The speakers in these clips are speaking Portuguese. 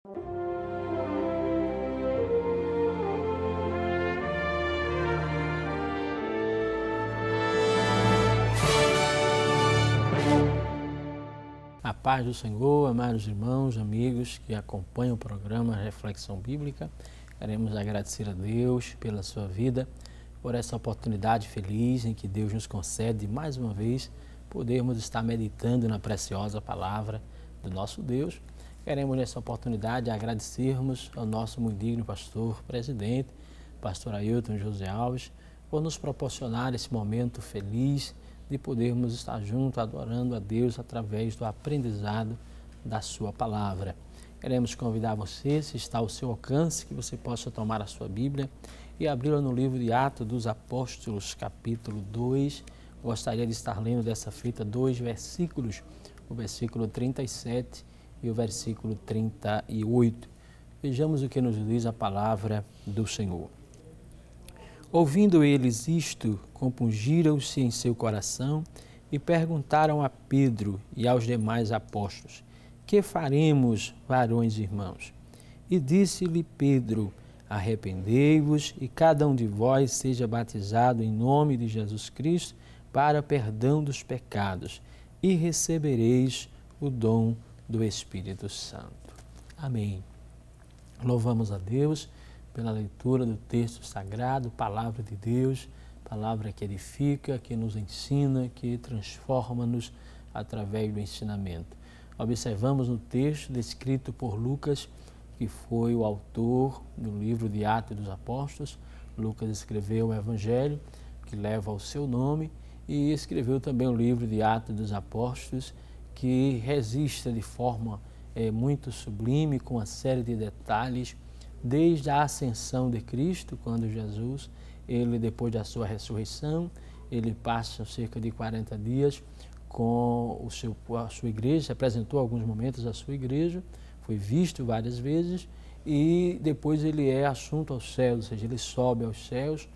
A paz do Senhor, amados irmãos, amigos que acompanham o programa Reflexão Bíblica. Queremos agradecer a Deus pela sua vida, por essa oportunidade feliz em que Deus nos concede mais uma vez podermos estar meditando na preciosa palavra do nosso Deus. Queremos nessa oportunidade agradecermos ao nosso muito digno pastor presidente, pastor Ailton José Alves, por nos proporcionar esse momento feliz de podermos estar juntos adorando a Deus através do aprendizado da sua palavra. Queremos convidar você, se está ao seu alcance, que você possa tomar a sua Bíblia e abri-la no livro de Atos dos Apóstolos, capítulo 2. Gostaria de estar lendo dessa feita 2 versículos, o versículo 37 e o versículo 38. Vejamos o que nos diz a palavra do Senhor. Ouvindo eles isto, compungiram-se em seu coração e perguntaram a Pedro e aos demais apóstolos: que faremos, varões e irmãos? E disse-lhe Pedro: arrependei-vos e cada um de vós seja batizado em nome de Jesus Cristo para perdão dos pecados e recebereis o dom do Espírito Santo. Amém. Louvamos a Deus pela leitura do texto sagrado, palavra de Deus, palavra que edifica, que nos ensina, que transforma-nos através do ensinamento. Observamos no texto descrito por Lucas, que foi o autor do livro de Atos dos Apóstolos. Lucas escreveu o Evangelho, que leva o seu nome, e escreveu também o livro de Atos dos Apóstolos, que registra de forma muito sublime, com uma série de detalhes, desde a ascensão de Cristo, quando Jesus, ele depois da sua ressurreição, ele passa cerca de 40 dias com a sua igreja, apresentou alguns momentos a sua igreja, foi visto várias vezes e depois ele é assunto aos céus, ou seja, ele sobe aos céus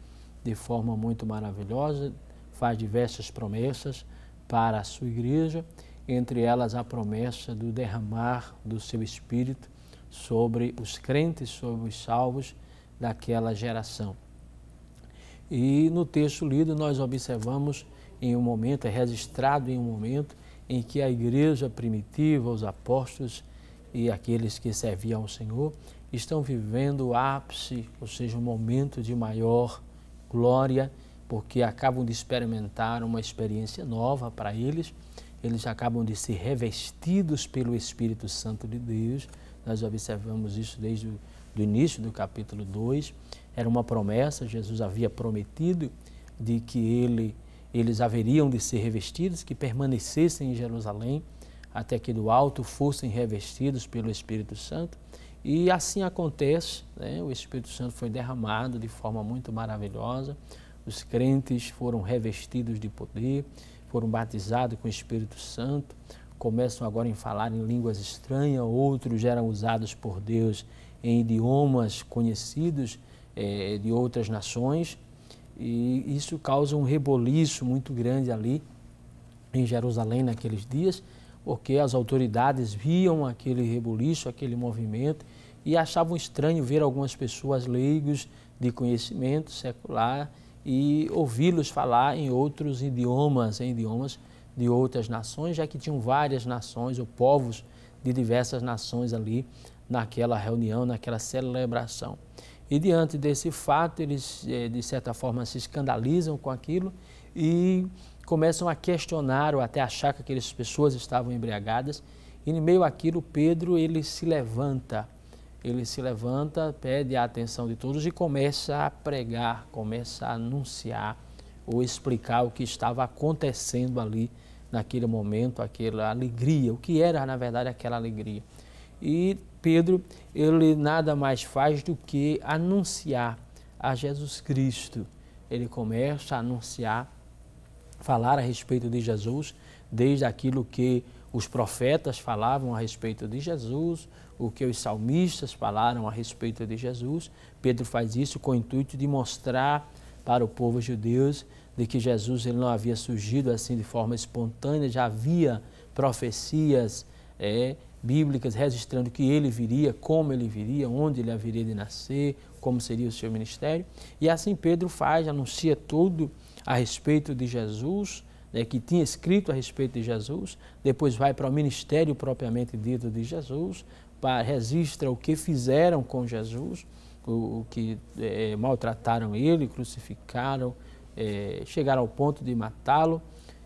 de forma muito maravilhosa, faz diversas promessas para a sua igreja, entre elas a promessa do derramar do seu Espírito sobre os crentes, sobre os salvos daquela geração. E no texto lido nós observamos em um momento, é registrado em um momento em que a igreja primitiva, os apóstolos e aqueles que serviam ao Senhor estão vivendo o ápice, ou seja, um momento de maior glória, porque acabam de experimentar uma experiência nova para eles, eles acabam de ser revestidos pelo Espírito Santo de Deus. Nós observamos isso desde o início do capítulo 2. Era uma promessa, Jesus havia prometido de que eles haveriam de ser revestidos, que permanecessem em Jerusalém, até que do alto fossem revestidos pelo Espírito Santo. E assim acontece, né? O Espírito Santo foi derramado de forma muito maravilhosa, os crentes foram revestidos de poder, foram batizados com o Espírito Santo, começam agora a falar em línguas estranhas, outros eram usados por Deus em idiomas conhecidos de outras nações, e isso causa um reboliço muito grande ali em Jerusalém naqueles dias, porque as autoridades viam aquele reboliço, aquele movimento, e achavam estranho ver algumas pessoas leigos de conhecimento secular e ouvi-los falar em outros idiomas, em idiomas de outras nações, já que tinham várias nações ou povos de diversas nações ali naquela reunião, naquela celebração. E diante desse fato, eles de certa forma se escandalizam com aquilo e começam a questionar ou até achar que aquelas pessoas estavam embriagadas. E em meio àquilo, Pedro, ele se levanta, pede a atenção de todos e começa a pregar, começa a anunciar ou explicar o que estava acontecendo ali naquele momento, aquela alegria, o que era na verdade aquela alegria. E Pedro, ele nada mais faz do que anunciar a Jesus Cristo. Ele começa a anunciar, falar a respeito de Jesus, desde aquilo que os profetas falavam a respeito de Jesus, o que os salmistas falaram a respeito de Jesus. Pedro faz isso com o intuito de mostrar para o povo judeu de que Jesus ele não havia surgido assim de forma espontânea, já havia profecias bíblicas registrando que ele viria, como ele viria, onde ele haveria de nascer, como seria o seu ministério. E assim Pedro anuncia tudo a respeito de Jesus, né, que tinha escrito a respeito de Jesus, depois vai para o ministério propriamente dito de Jesus, registra o que fizeram com Jesus, o que maltrataram ele, crucificaram, chegaram ao ponto de matá-lo.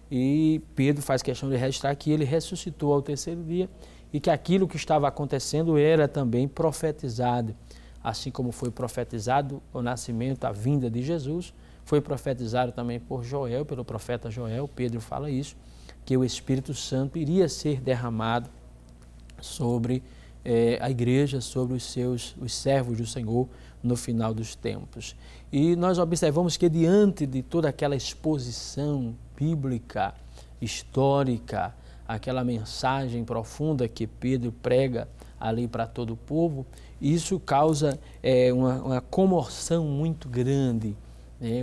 E Pedro faz questão de registrar que ele ressuscitou ao terceiro dia e que aquilo que estava acontecendo era também profetizado. Assim como foi profetizado o nascimento, a vinda de Jesus, foi profetizado também por Joel, pelo profeta Joel. Pedro fala isso, que o Espírito Santo iria ser derramado sobre a igreja, sobre os servos do Senhor no final dos tempos. E nós observamos que diante de toda aquela exposição bíblica, histórica, aquela mensagem profunda que Pedro prega ali para todo o povo, isso causa uma comoção muito grande.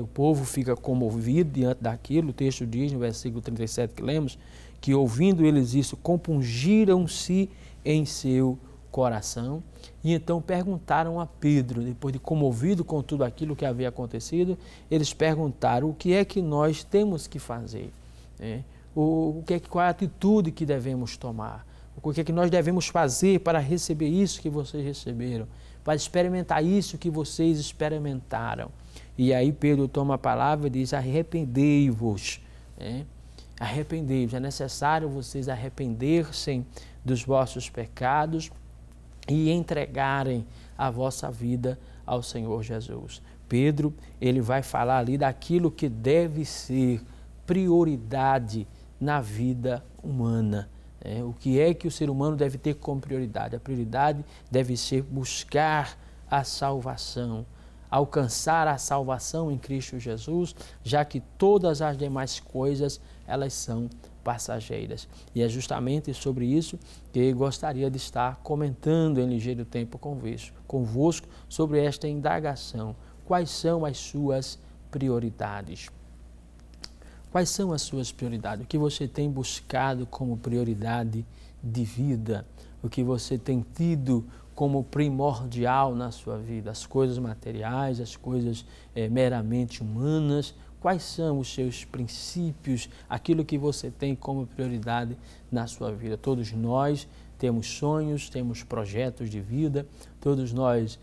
O povo fica comovido diante daquilo. O texto diz no versículo 37 que lemos, que ouvindo eles isso, compungiram-se em seu coração, e então perguntaram a Pedro, depois de comovido com tudo aquilo que havia acontecido, eles perguntaram o que é que nós temos que fazer, qual é a atitude que devemos tomar, o que é que nós devemos fazer para receber isso que vocês receberam, para experimentar isso que vocês experimentaram. E aí Pedro toma a palavra e diz: arrependei-vos, arrependei-vos, é necessário vocês arrepender-se dos vossos pecados e entregarem a vossa vida ao Senhor Jesus. Pedro, ele vai falar ali daquilo que deve ser prioridade na vida humana. O que é que o ser humano deve ter como prioridade? A prioridade deve ser buscar a salvação, alcançar a salvação em Cristo Jesus, já que todas as demais coisas, elas são passageiras. E é justamente sobre isso que gostaria de estar comentando em ligeiro tempo convosco sobre esta indagação. Quais são as suas prioridades? Quais são as suas prioridades? O que você tem buscado como prioridade de vida? O que você tem tido como primordial na sua vida? As coisas materiais, as coisas meramente humanas? Quais são os seus princípios, aquilo que você tem como prioridade na sua vida? Todos nós temos sonhos, temos projetos de vida, todos nós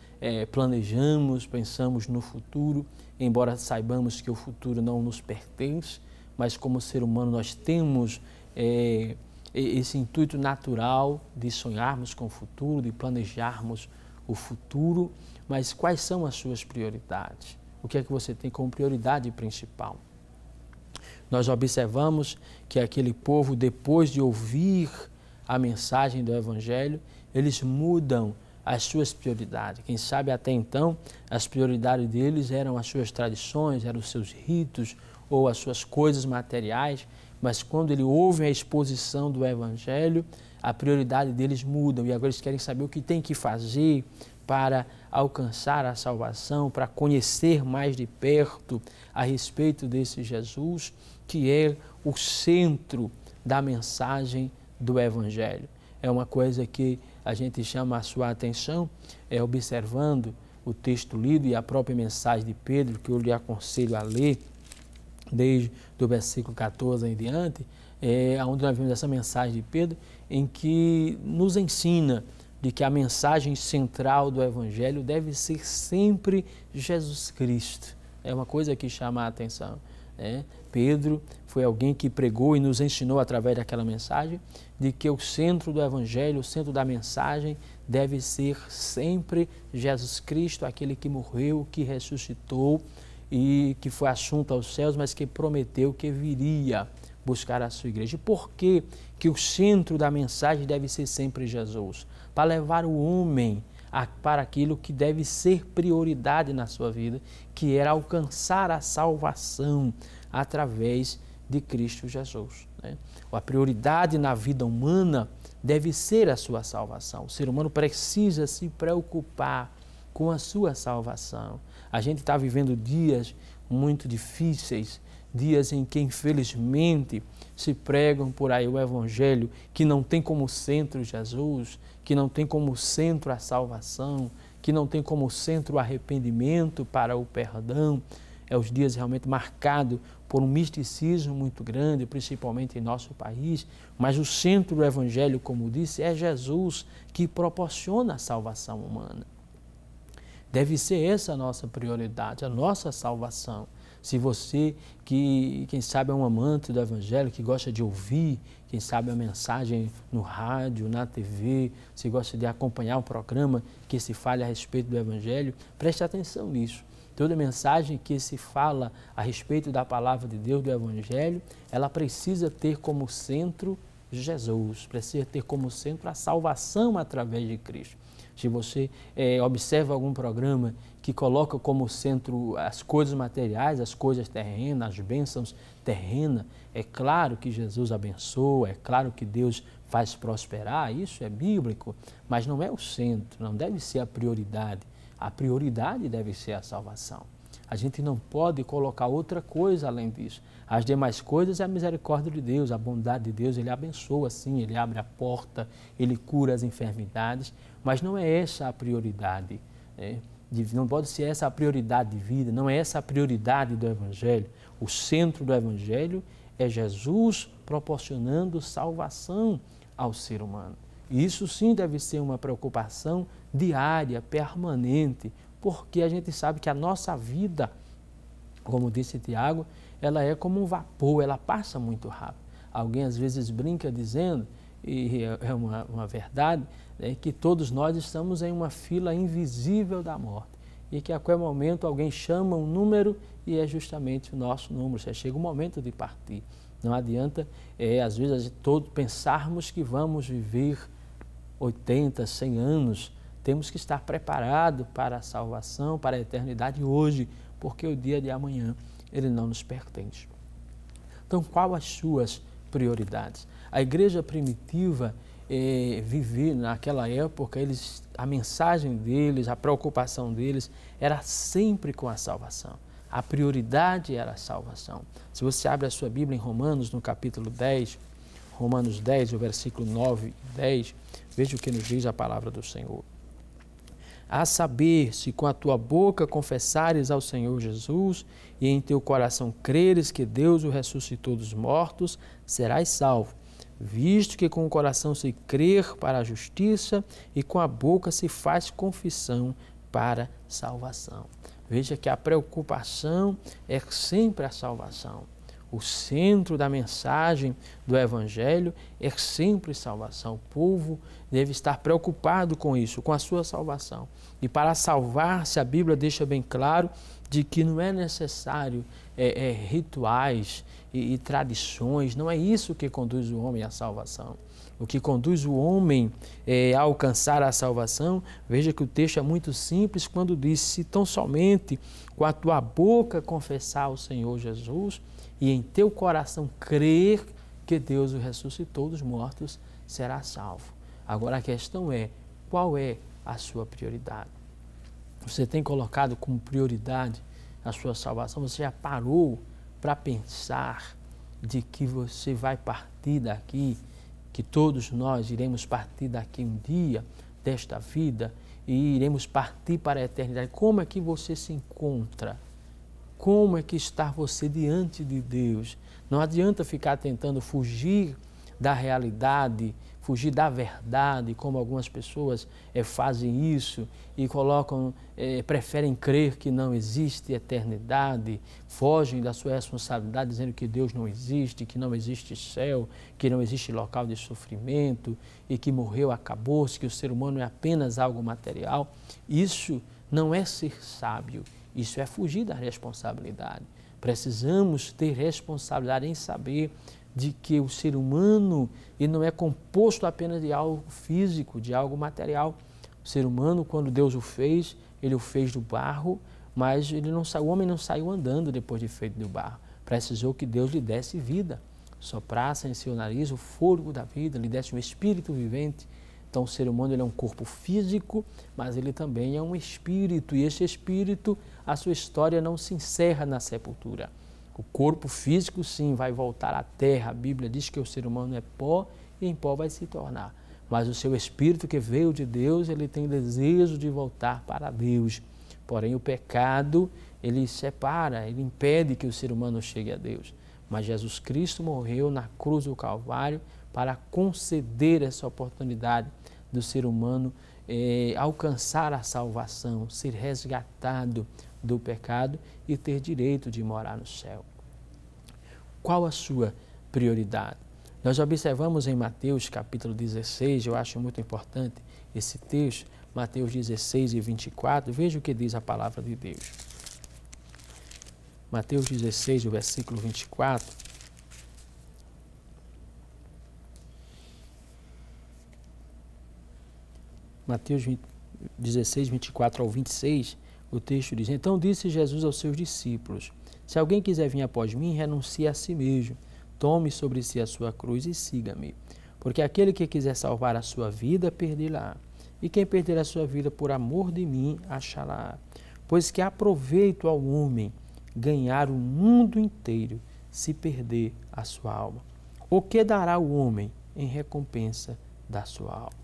planejamos, pensamos no futuro, embora saibamos que o futuro não nos pertence, mas como ser humano nós temos esse intuito natural de sonharmos com o futuro, de planejarmos o futuro. Mas quais são as suas prioridades? O que é que você tem como prioridade principal? Nós observamos que aquele povo, depois de ouvir a mensagem do Evangelho, eles mudam as suas prioridades. Quem sabe até então as prioridades deles eram as suas tradições, eram os seus ritos ou as suas coisas materiais, mas quando eles ouvem a exposição do Evangelho, a prioridade deles muda e agora eles querem saber o que tem que fazer para alcançar a salvação, para conhecer mais de perto a respeito desse Jesus, que é o centro da mensagem do Evangelho. É uma coisa que a gente chama a sua atenção, observando o texto lido e a própria mensagem de Pedro, que eu lhe aconselho a ler, desde o versículo 14 em diante, onde nós vemos essa mensagem de Pedro, em que nos ensina de que a mensagem central do Evangelho deve ser sempre Jesus Cristo. É uma coisa que chama a atenção. Pedro foi alguém que pregou e nos ensinou através daquela mensagem de que o centro do Evangelho, o centro da mensagem deve ser sempre Jesus Cristo, aquele que morreu, que ressuscitou e que foi assunto aos céus, mas que prometeu que viria buscar a sua igreja. E por que o centro da mensagem deve ser sempre Jesus? Para levar o homem para aquilo que deve ser prioridade na sua vida, que era alcançar a salvação através de Cristo Jesus. A prioridade na vida humana deve ser a sua salvação. O ser humano precisa se preocupar com a sua salvação. A gente está vivendo dias muito difíceis dias em que, infelizmente, se pregam por aí o Evangelho que não tem como centro Jesus, que não tem como centro a salvação, que não tem como centro o arrependimento para o perdão. É os dias realmente marcados por um misticismo muito grande, principalmente em nosso país, mas o centro do Evangelho, como disse, é Jesus que proporciona a salvação humana. Deve ser essa a nossa prioridade, a nossa salvação. Se você, que quem sabe é um amante do Evangelho, que gosta de ouvir, quem sabe a mensagem no rádio, na TV, se gosta de acompanhar o programa que se fale a respeito do Evangelho, preste atenção nisso. Toda mensagem que se fala a respeito da palavra de Deus, do Evangelho, ela precisa ter como centro Jesus, precisa ter como centro a salvação através de Cristo. Se você observa algum programa que coloca como centro as coisas materiais, as coisas terrenas, as bênçãos terrenas, é claro que Jesus abençoa, é claro que Deus faz prosperar, isso é bíblico, mas não é o centro, não deve ser a prioridade. A prioridade deve ser a salvação. A gente não pode colocar outra coisa além disso. As demais coisas é a misericórdia de Deus, a bondade de Deus, Ele abençoa sim, Ele abre a porta, Ele cura as enfermidades, mas não é essa a prioridade. Não pode ser essa a prioridade de vida, não é essa a prioridade do Evangelho. O centro do Evangelho é Jesus proporcionando salvação ao ser humano. E isso sim deve ser uma preocupação diária, permanente, porque a gente sabe que a nossa vida, como disse Tiago, ela é como um vapor, ela passa muito rápido. Alguém às vezes brinca dizendo, e é uma verdade, que todos nós estamos em uma fila invisível da morte e que a qualquer momento alguém chama um número e é justamente o nosso número, já chega o momento de partir. Não adianta, às vezes, todos pensarmos que vamos viver 80, 100 anos, temos que estar preparados para a salvação, para a eternidade hoje, porque o dia de amanhã ele não nos pertence. Então, qual as suas prioridades? A igreja primitiva vivia naquela época, a mensagem deles, a preocupação deles era sempre com a salvação. A prioridade era a salvação. Se você abre a sua Bíblia em Romanos, no capítulo 10, Romanos 10, o versículo 9 e 10, veja o que nos diz a palavra do Senhor. A saber, se com a tua boca confessares ao Senhor Jesus e em teu coração creres que Deus o ressuscitou dos mortos, serás salvo, visto que com o coração se crer para a justiça e com a boca se faz confissão para salvação. Veja que a preocupação é sempre a salvação. O centro da mensagem do Evangelho é sempre salvação. O povo deve estar preocupado com isso, com a sua salvação. E para salvar-se, a Bíblia deixa bem claro de que não é necessário rituais e tradições, não é isso que conduz o homem à salvação. O que conduz o homem a alcançar a salvação, veja que o texto é muito simples quando diz, se tão somente com a tua boca confessar o Senhor Jesus e em teu coração crer que Deus o ressuscitou dos mortos, será salvo. Agora a questão é, qual é a sua prioridade? Você tem colocado como prioridade a sua salvação? Você já parou para pensar de que você vai partir daqui, que todos nós iremos partir daqui um dia desta vida e iremos partir para a eternidade? Como é que você se encontra? Como é que está você diante de Deus? Não adianta ficar tentando fugir da realidade, fugir da verdade, como algumas pessoas fazem isso e colocam, preferem crer que não existe eternidade, fogem da sua responsabilidade dizendo que Deus não existe, que não existe céu, que não existe local de sofrimento e que morreu, acabou-se, que o ser humano é apenas algo material. Isso não é ser sábio, isso é fugir da responsabilidade. Precisamos ter responsabilidade em saber de que o ser humano ele não é composto apenas de algo físico, de algo material. O ser humano, quando Deus o fez, ele o fez do barro, mas o homem não saiu andando depois de feito do barro. Precisou que Deus lhe desse vida, soprasse em seu nariz o fôlego da vida, lhe desse um espírito vivente. Então o ser humano ele é um corpo físico, mas ele também é um espírito, e esse espírito, a sua história não se encerra na sepultura. O corpo físico, sim, vai voltar à terra. A Bíblia diz que o ser humano é pó e em pó vai se tornar. Mas o seu espírito que veio de Deus, ele tem desejo de voltar para Deus. Porém, o pecado, ele separa, ele impede que o ser humano chegue a Deus. Mas Jesus Cristo morreu na cruz do Calvário para conceder essa oportunidade do ser humano alcançar a salvação, ser resgatado do pecado e ter direito de morar no céu. Qual a sua prioridade? Nós observamos em Mateus capítulo 16, eu acho muito importante esse texto, Mateus 16 e 24, veja o que diz a palavra de Deus. Mateus 16, o versículo 24. Mateus 16, 24 ao 26, o texto diz: Então disse Jesus aos seus discípulos: Se alguém quiser vir após mim, renuncie a si mesmo, tome sobre si a sua cruz e siga-me. Porque aquele que quiser salvar a sua vida, perdê-la. E quem perder a sua vida por amor de mim, achá-la. Pois que aproveito ao homem ganhar o mundo inteiro, se perder a sua alma. O que dará o homem em recompensa da sua alma?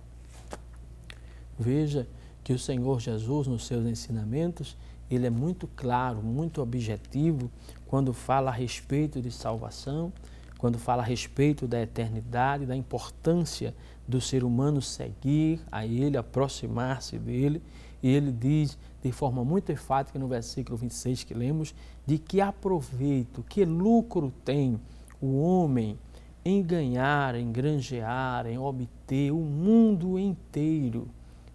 Veja que o Senhor Jesus, nos seus ensinamentos, ele é muito claro, muito objetivo, quando fala a respeito de salvação, quando fala a respeito da eternidade, da importância do ser humano seguir a ele, aproximar-se dele. E ele diz de forma muito enfática no versículo 26 que lemos, de que aproveito, que lucro tem o homem em ganhar, em granjear, em obter o mundo inteiro.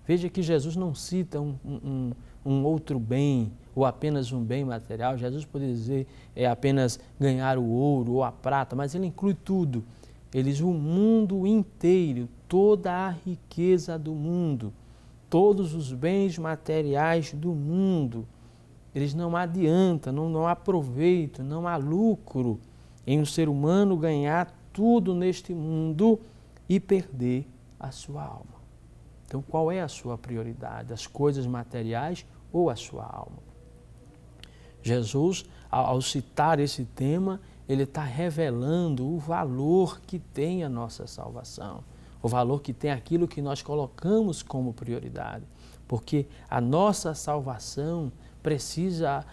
Veja que Jesus não cita um outro bem, ou apenas um bem material. Jesus poderia dizer apenas ganhar o ouro ou a prata, mas ele inclui tudo. Ele diz o mundo inteiro, toda a riqueza do mundo, todos os bens materiais do mundo. Eles não adianta, não há proveito, não há lucro em um ser humano ganhar tudo neste mundo e perder a sua alma. Então, qual é a sua prioridade? As coisas materiais ou a sua alma? Jesus, ao citar esse tema, ele está revelando o valor que tem a nossa salvação, o valor que tem aquilo que nós colocamos como prioridade. Porque a nossa salvação precisa,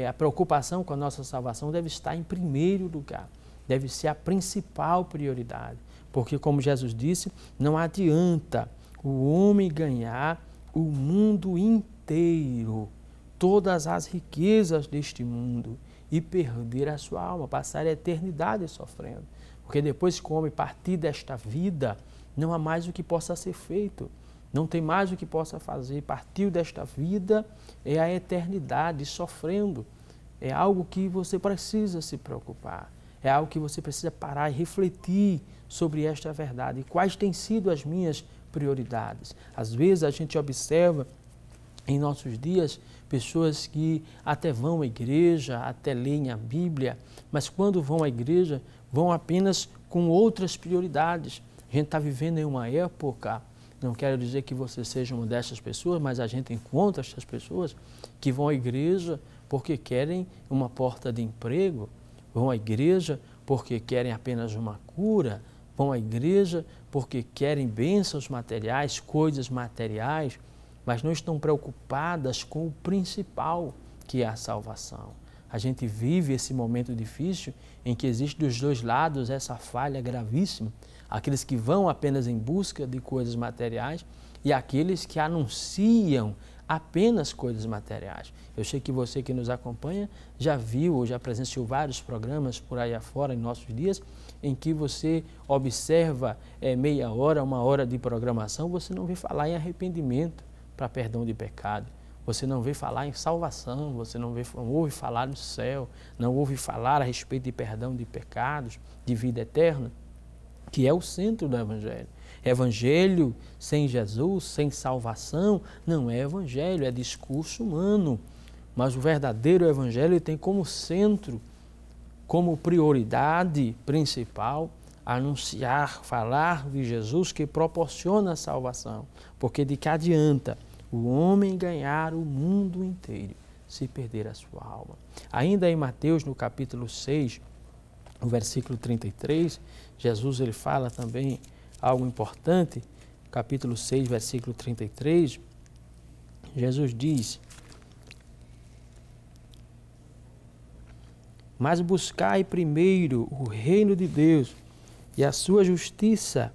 a preocupação com a nossa salvação deve estar em primeiro lugar, deve ser a principal prioridade. Porque, como Jesus disse, não adianta o homem ganhar o mundo inteiro, todas as riquezas deste mundo e perder a sua alma, passar a eternidade sofrendo. Porque depois que o homem partir desta vida, não há mais o que possa ser feito, não tem mais o que possa fazer. Partiu desta vida é a eternidade sofrendo. É algo que você precisa se preocupar, é algo que você precisa parar e refletir sobre esta verdade. E quais têm sido as minhas prioridades? Às vezes a gente observa em nossos dias pessoas que até vão à igreja, até leem a Bíblia, mas quando vão à igreja, vão apenas com outras prioridades. A gente está vivendo em uma época, não quero dizer que você seja uma dessas pessoas, mas a gente encontra essas pessoas que vão à igreja porque querem uma porta de emprego, vão à igreja porque querem apenas uma cura, vão à igreja porque querem bênçãos materiais, coisas materiais, mas não estão preocupadas com o principal, que é a salvação. A gente vive esse momento difícil em que existe dos dois lados essa falha gravíssima. Aqueles que vão apenas em busca de coisas materiais e aqueles que anunciam apenas coisas materiais. Eu sei que você que nos acompanha já viu ou já presenciou vários programas por aí afora em nossos dias em que você observa meia hora, uma hora de programação, você não vê falar em arrependimento para perdão de pecado. Você não vê falar em salvação, você não ouve falar no céu, não ouve falar a respeito de perdão de pecados, de vida eterna, que é o centro do Evangelho. Evangelho sem Jesus, sem salvação, não é Evangelho, é discurso humano. Mas o verdadeiro Evangelho tem como centro, como prioridade principal, anunciar, falar de Jesus que proporciona a salvação. Porque de que adianta o homem ganhar o mundo inteiro se perder a sua alma. Ainda em Mateus, no capítulo 6, no versículo 33, Jesus ele fala também algo importante, capítulo 6, versículo 33, Jesus diz: mas buscai primeiro o reino de Deus e a sua justiça,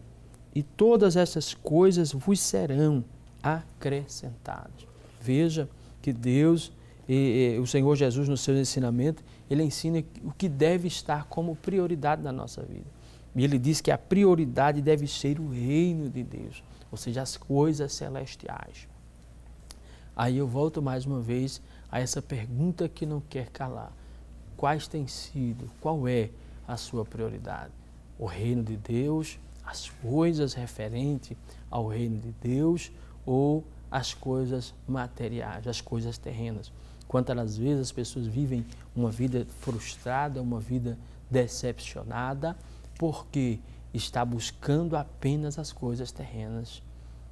e todas essas coisas vos serão acrescentadas. Veja que Deus, o Senhor Jesus, no seu ensinamento, ele ensina o que deve estar como prioridade na nossa vida. E ele diz que a prioridade deve ser o reino de Deus, ou seja, as coisas celestiais. Aí eu volto mais uma vez a essa pergunta que não quer calar. Qual é a sua prioridade? O reino de Deus, as coisas referentes ao reino de Deus ou as coisas materiais, as coisas terrenas? Quantas vezes as pessoas vivem uma vida frustrada, uma vida decepcionada, porque está buscando apenas as coisas terrenas.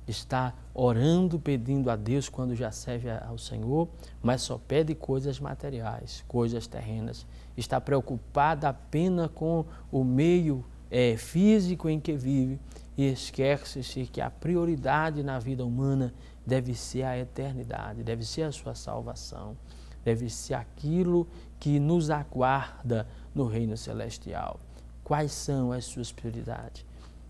Está orando, pedindo a Deus quando já serve ao Senhor, mas só pede coisas materiais, coisas terrenas. Está preocupada apenas com o meio físico em que vive e esquece-se que a prioridade na vida humana deve ser a eternidade, deve ser a sua salvação, deve ser aquilo que nos aguarda no reino celestial. Quais são as suas prioridades?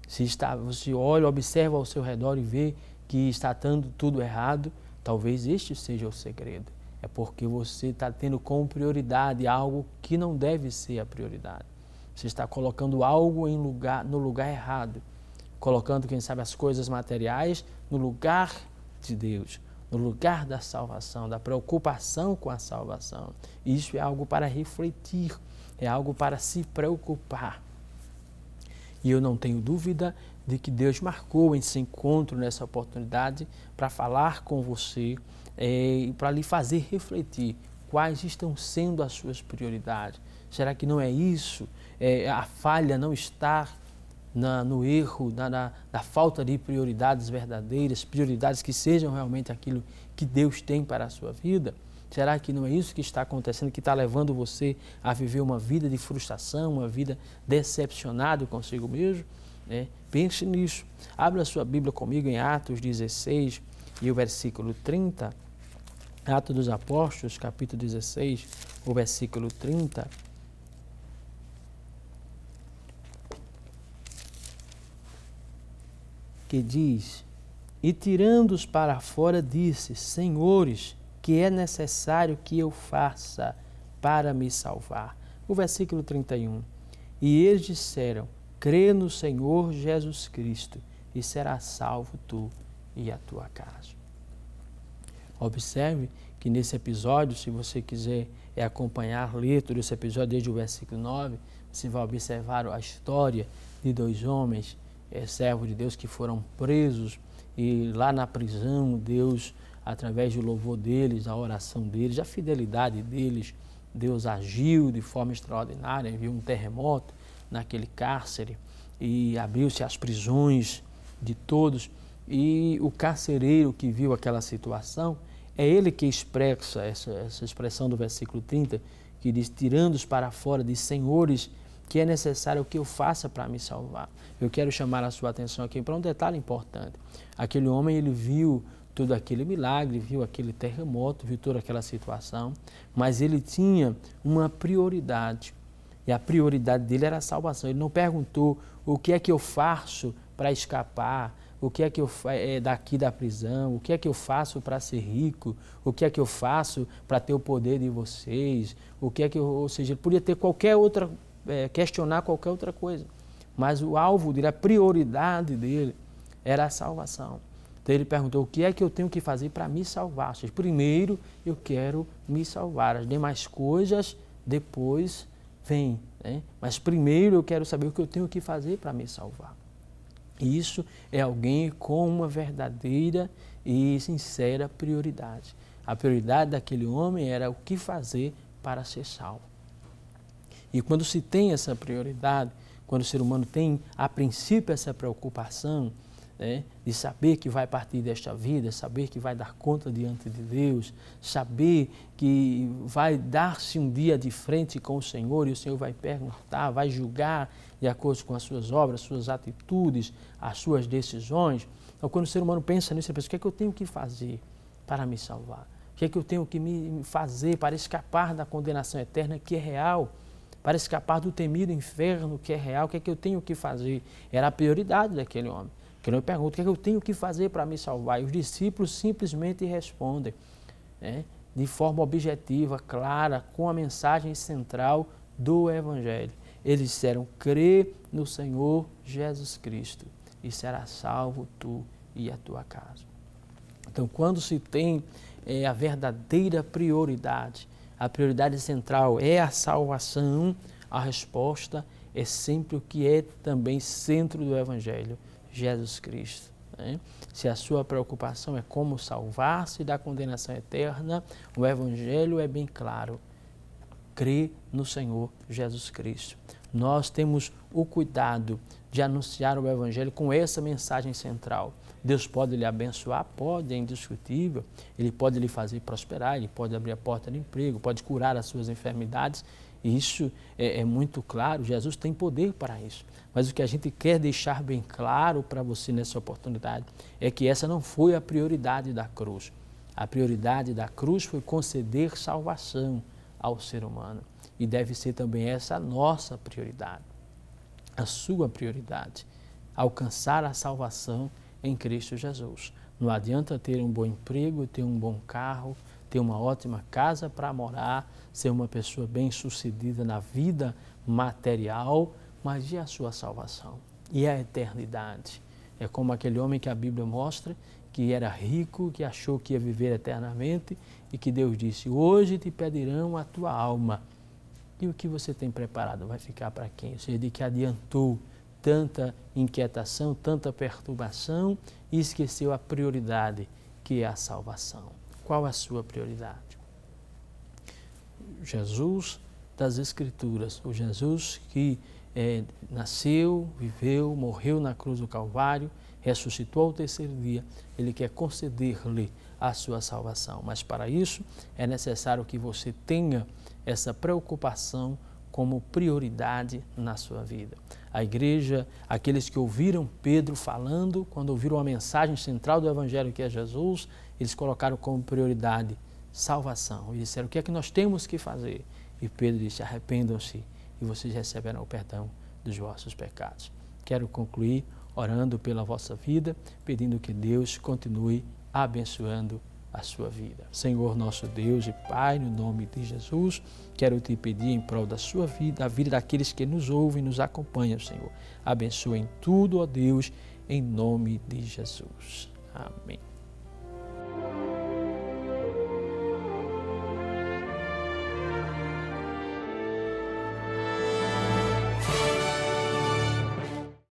Se você olha, observa ao seu redor e vê que está dando tudo errado, talvez este seja o segredo. É porque você está tendo como prioridade algo que não deve ser a prioridade. Você está colocando algo no lugar errado. Colocando, quem sabe, as coisas materiais no lugar de Deus, no lugar da salvação, da preocupação com a salvação. Isso é algo para refletir, é algo para se preocupar. E eu não tenho dúvida de que Deus marcou esse encontro, nessa oportunidade, para falar com você e para lhe fazer refletir quais estão sendo as suas prioridades. Será que não é isso? A falha não está no erro, na falta de prioridades verdadeiras, prioridades que sejam realmente aquilo que Deus tem para a sua vida? Será que não é isso que está acontecendo, que está levando você a viver uma vida de frustração, uma vida decepcionada consigo mesmo? Pense nisso. Abra a sua Bíblia comigo em Atos 16 e o versículo 30. Atos dos Apóstolos, capítulo 16, o versículo 30. Que diz: e tirando-os para fora, disse: Senhores, que é necessário que eu faça para me salvar? O versículo 31. E eles disseram: crê no Senhor Jesus Cristo e serás salvo tu e a tua casa. Observe que nesse episódio, se você quiser acompanhar, ler todo esse episódio desde o versículo 9, você vai observar a história de dois homens, servos de Deus, que foram presos, e lá na prisão Deus, através do louvor deles, a oração deles, a fidelidade deles, Deus agiu de forma extraordinária, enviou um terremoto naquele cárcere e abriu-se as prisões de todos. E o carcereiro que viu aquela situação, é ele que expressa essa expressão do versículo 30, que diz: tirando-os para fora, diz: Senhores, que é necessário que eu faça para me salvar. Eu quero chamar a sua atenção aqui para um detalhe importante. Aquele homem, ele viu todo aquele milagre, viu aquele terremoto, viu toda aquela situação, mas ele tinha uma prioridade, e a prioridade dele era a salvação. Ele não perguntou: o que é que eu faço para escapar? O que é que eu daqui da prisão? O que é que eu faço para ser rico? O que é que eu faço para ter o poder de vocês? O que é que ou seja, ele podia ter qualquer outra, questionar qualquer outra coisa, mas o alvo dele, a prioridade dele era a salvação. Então ele perguntou: o que é que eu tenho que fazer para me salvar? Ou seja, primeiro eu quero me salvar, as demais coisas depois vêm, né? Mas primeiro eu quero saber o que eu tenho que fazer para me salvar. E isso é alguém com uma verdadeira e sincera prioridade. A prioridade daquele homem era o que fazer para ser salvo. E quando se tem essa prioridade, quando o ser humano tem a princípio essa preocupação, né? De saber que vai partir desta vida, saber que vai dar conta diante de Deus, saber que vai dar-se um dia de frente com o Senhor e o Senhor vai perguntar, vai julgar de acordo com as suas obras, suas atitudes, as suas decisões. Então, quando o ser humano pensa nisso, ele pensa, o que é que eu tenho que fazer para me salvar? O que é que eu tenho que me fazer para escapar da condenação eterna que é real? Para escapar do temido inferno que é real? O que é que eu tenho que fazer? Era a prioridade daquele homem. Que eu pergunto, o que é que eu tenho que fazer para me salvar? E os discípulos simplesmente respondem, né, de forma objetiva, clara, com a mensagem central do Evangelho. Eles disseram, crê no Senhor Jesus Cristo e será salvo tu e a tua casa. Então, quando se tem a verdadeira prioridade, a prioridade central é a salvação, a resposta é sempre o que é também centro do Evangelho, Jesus Cristo. Né? Se a sua preocupação é como salvar-se da condenação eterna, o Evangelho é bem claro. Crê no Senhor Jesus Cristo. Nós temos o cuidado de anunciar o Evangelho com essa mensagem central. Deus pode lhe abençoar? Pode, é indiscutível. Ele pode lhe fazer prosperar, ele pode abrir a porta de emprego, pode curar as suas enfermidades. Isso é muito claro, Jesus tem poder para isso. Mas o que a gente quer deixar bem claro para você nessa oportunidade é que essa não foi a prioridade da cruz. A prioridade da cruz foi conceder salvação ao ser humano. E deve ser também essa a nossa prioridade, a sua prioridade, alcançar a salvação em Cristo Jesus. Não adianta ter um bom emprego, ter um bom carro, ter uma ótima casa para morar, ser uma pessoa bem-sucedida na vida material, mas e a sua salvação? E a eternidade? É como aquele homem que a Bíblia mostra, que era rico, que achou que ia viver eternamente e que Deus disse, hoje te pedirão a tua alma. E o que você tem preparado vai ficar para quem? Ou seja, de que adiantou tanta inquietação, tanta perturbação e esqueceu a prioridade, que é a salvação. Qual a sua prioridade? Jesus das Escrituras, o Jesus que nasceu, viveu, morreu na cruz do Calvário, ressuscitou ao terceiro dia, ele quer conceder-lhe a sua salvação. Mas para isso é necessário que você tenha essa preocupação como prioridade na sua vida. A igreja, aqueles que ouviram Pedro falando, quando ouviram a mensagem central do Evangelho que é Jesus, eles colocaram como prioridade salvação. E disseram, o que é que nós temos que fazer? E Pedro disse, arrependam-se e vocês receberão o perdão dos vossos pecados. Quero concluir orando pela vossa vida, pedindo que Deus continue abençoando a sua vida. Senhor nosso Deus e Pai, no nome de Jesus, quero te pedir em prol da sua vida, a vida daqueles que nos ouvem e nos acompanham, Senhor. Abençoa em tudo, ó Deus, em nome de Jesus. Amém.